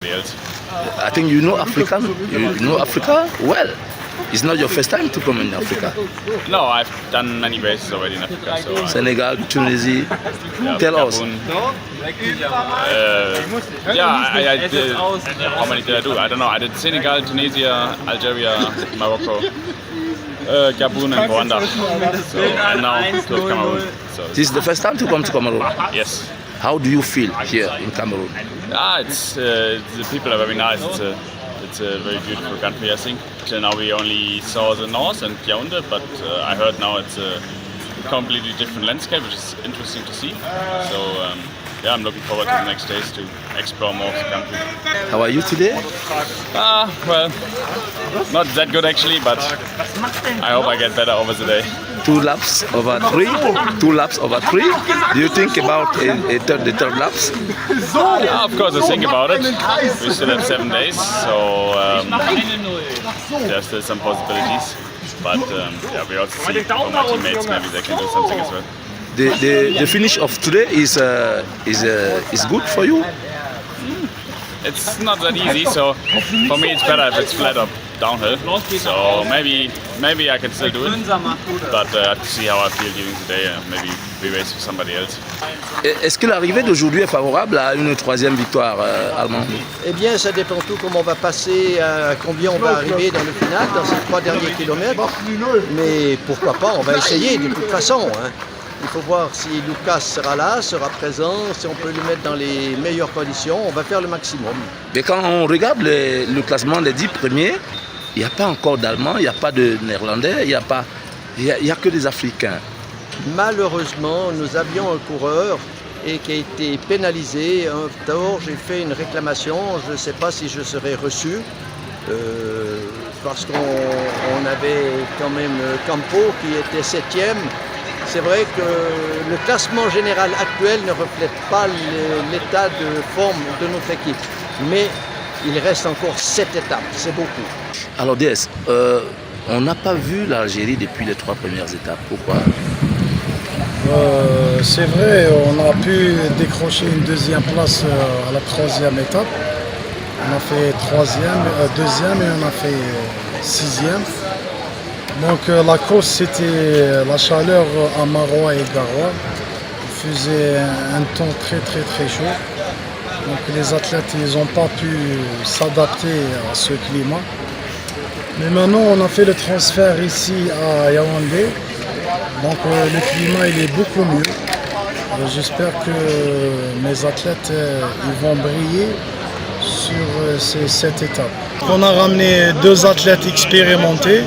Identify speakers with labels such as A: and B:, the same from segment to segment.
A: somebody else.
B: I think you know African. You know Africa well. It's not your first time to come in Africa.
A: No, I've done many races already in Africa. So
B: Senegal, Tunisia. Tell us.
A: I did. How many did I do? I don't know. I did Senegal, Tunisia, Algeria, Morocco, Gabon, and Rwanda. So, and now to Cameroon. So,
B: This is the first time to come to Cameroon.
A: yes.
B: How do you feel here in Cameroon?
A: It's the people are very nice. It's a very beautiful country, I think. Till now we only saw the north and Yaoundé, but I heard now it's a completely different landscape, which is interesting to see. So I'm looking forward to the next days to explore more of the country.
B: How are you today?
A: Well, not that good actually, but I hope I get better over the day.
B: 2 laps over 3. 2 laps over 3. Do you think about the third laps?
A: Yeah, of course, I think about it. We still have 7 days, so there's still some possibilities. But we also see from my teammates maybe they can do something as well.
B: The finish of today is good for you.
A: It's not that easy, so for me it's better if it's flat up downhill. So maybe I can still do it, but I have to see how I feel during the day. Maybe we race with somebody else.
B: Est-ce que l'arrivée d'aujourd'hui est favorable à une 3e victoire allemande?
C: Eh bien, ça dépend tout comment on va passer, à combien on va arriver dans le final, dans ces 3 derniers kilomètres. Mais pourquoi pas, on va essayer de toute façon. Il faut voir si Lucas sera là, sera présent, si on peut le mettre dans les meilleures conditions. On va faire le maximum.
B: Mais quand on regarde le classement des 10 premiers, il n'y a pas encore d'Allemands, il n'y a pas de Néerlandais, il n'y a que des Africains.
C: Malheureusement, nous avions un coureur et qui a été pénalisé. Un tort, j'ai fait une réclamation. Je ne sais pas si je serai reçu. Parce qu'on avait quand même Campo qui était 7e. C'est vrai que le classement général actuel ne reflète pas l'état de forme de notre équipe. Mais il reste encore 7 étapes, c'est beaucoup.
B: Alors DS, on n'a pas vu l'Algérie depuis les 3 premières étapes. Pourquoi?
D: C'est vrai, on a pu décrocher une 2e place à la 3e étape. On a fait 2e et on a fait 6e. Donc la course c'était la chaleur à Marois et Garoua. Il faisait un temps très chaud. Donc les athlètes ils n'ont pas pu s'adapter à ce climat. Mais maintenant on a fait le transfert ici à Yaoundé. Donc le climat il est beaucoup mieux. J'espère que mes athlètes ils vont briller sur cette étape. On a ramené 2 athlètes expérimentés.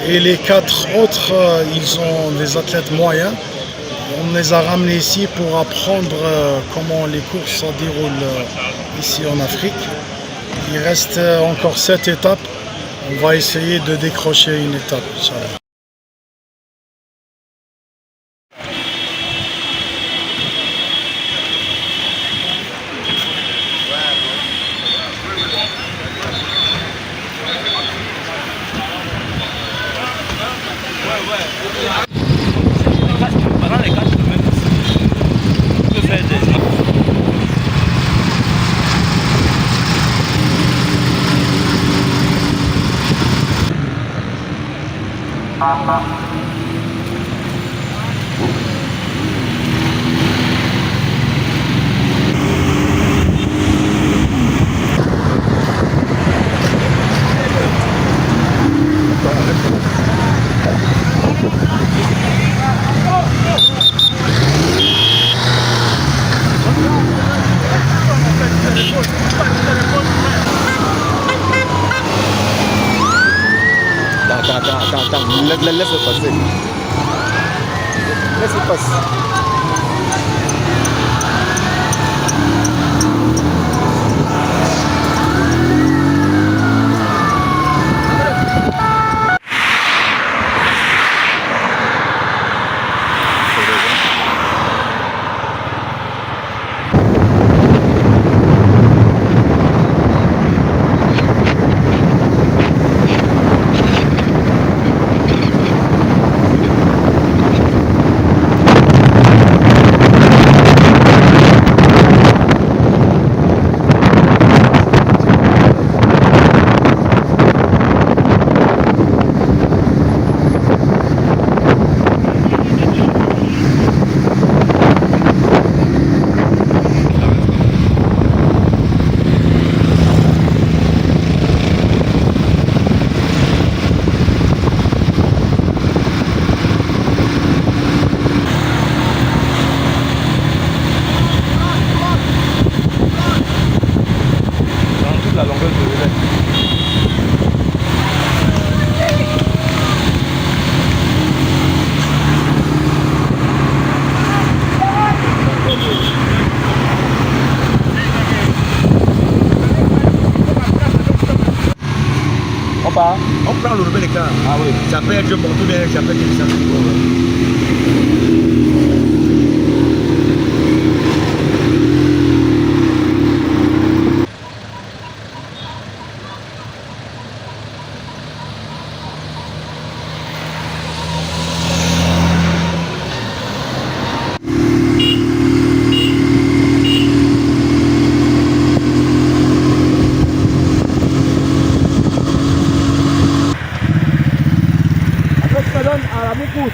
D: Et les 4 autres, ils sont des athlètes moyens. On les a ramenés ici pour apprendre comment les courses se déroulent ici en Afrique. Il reste encore 7 étapes. On va essayer de décrocher une étape, Inch'Allah.
E: Attends, laisse-le passer. Laisse-le passer. la longueur du relais. On part.
C: On prend le rebelle écart.
E: Ah oui.
C: Ça peut être bon, tout bien, ça peut être ça.
E: À la boucle.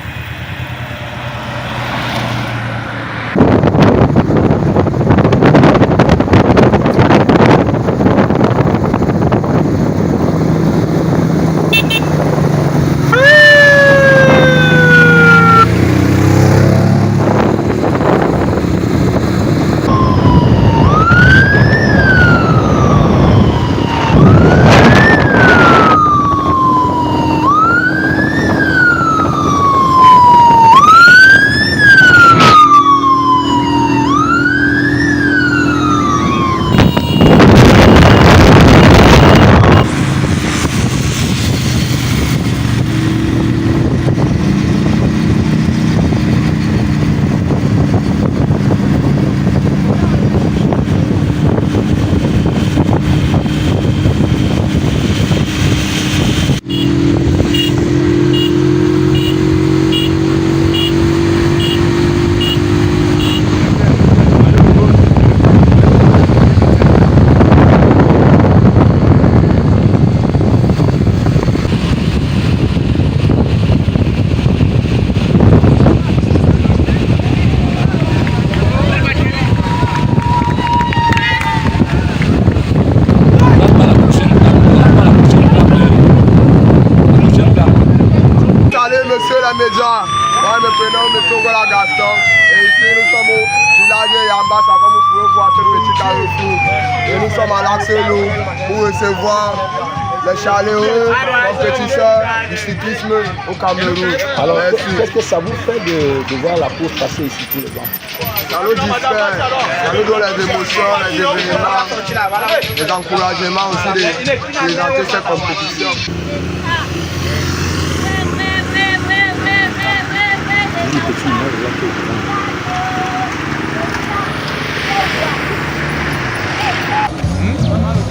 F: Moi, je me prénomme M. Gola Gaston et ici nous sommes au village de Yambassa, comme vous pouvez voir ce petit carrefour. Et nous sommes à l'Axelou pour recevoir les chaleureux compétiteurs du cyclisme au Cameroun.
B: Alors, qu'est-ce que ça vous fait de voir la course passer ici tous les ans?
F: Ça nous distrait, ça nous donne les émotions, les événements, les encouragements aussi de présenter cette compétition.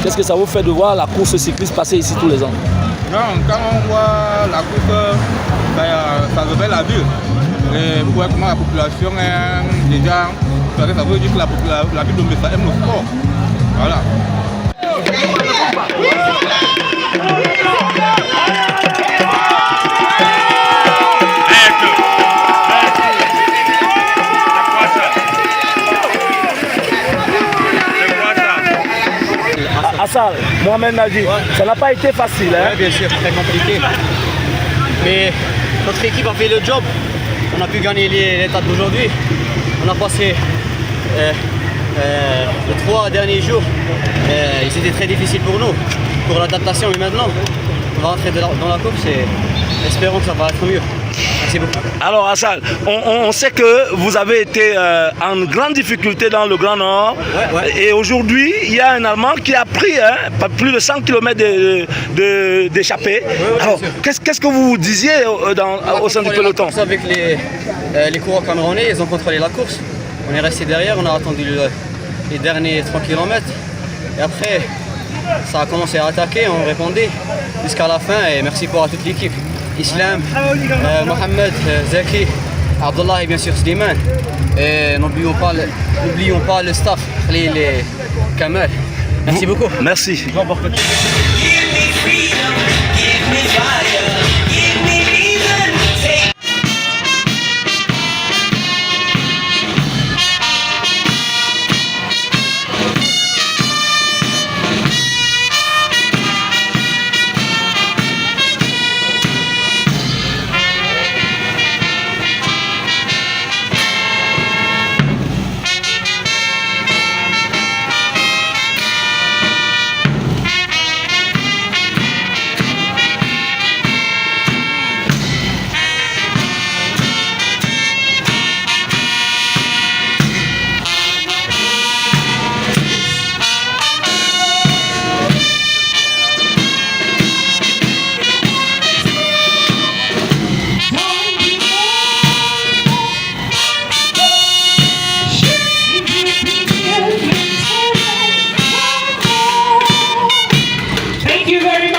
B: Qu'est-ce que ça vous fait de voir la course cycliste passer ici tous les ans?
E: Non, quand on voit la course, ça révèle la vue. Et vous voyez comment la population est déjà, ça veut dire que la ville de Messa aime le sport. Voilà.
B: Assal, Mohamed Nadji, ça n'a pas été facile. Hein?
G: Oui, bien sûr, très compliqué. Mais notre équipe a fait le job. On a pu gagner l'étape d'aujourd'hui. On a passé les 3 derniers jours. C'était très difficile pour nous, pour l'adaptation. Mais maintenant, on va rentrer dans la course et espérons que ça va être mieux. Merci beaucoup.
B: Alors Assal, on sait que vous avez été en grande difficulté dans le Grand Nord.
G: Ouais.
B: Et aujourd'hui, il y a un Allemand qui a pris plus de 100 km d'échappée. Alors, qu'est-ce que vous disiez au sein du peloton?
G: Avec les coureurs camerounais, ils ont contrôlé la course. On est resté derrière, on a attendu les derniers 3 km. Et après, ça a commencé à attaquer, on répondait jusqu'à la fin. Et merci pour toute l'équipe. Islam, Mohamed, Zaki, Abdullah et bien sûr Slimane. Et n'oublions pas le staff, les Kamal. Merci beaucoup.
B: Merci.
H: you very much.